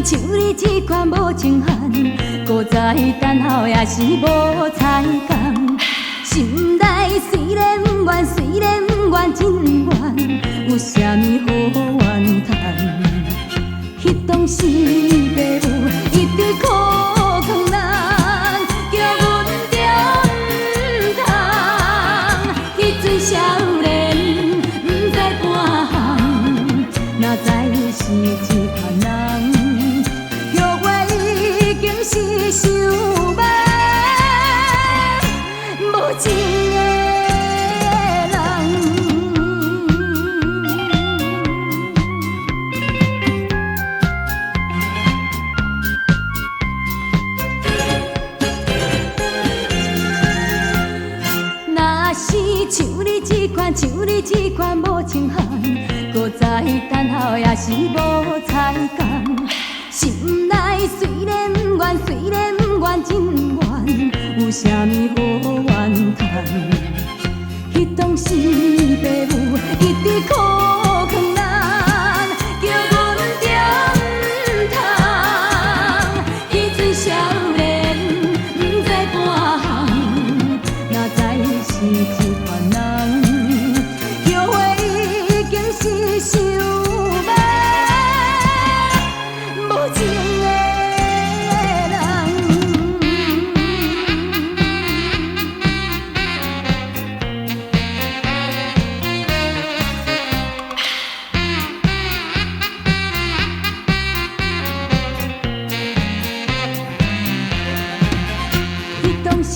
像你这款无情汉，搁再等候也是无彩工。心内虽然怨，虽然怨真怨，有啥物好怨叹？彼当时爸母一直苦劝咱，叫阮着毋通。迄阵少年毋知半项，哪知是一款人，后悔已经是想袂无情的人。若是像你这款，像你这款无情汉，搁再等候也是无彩工。心内虽然怨，虽然怨真怨，有啥物好怨叹？彼当时爸母一直苦劝咱，叫阮着毋通。迄阵少年毋知半项，哪知是一款人，后悔已经是想袂无情的人。彼当时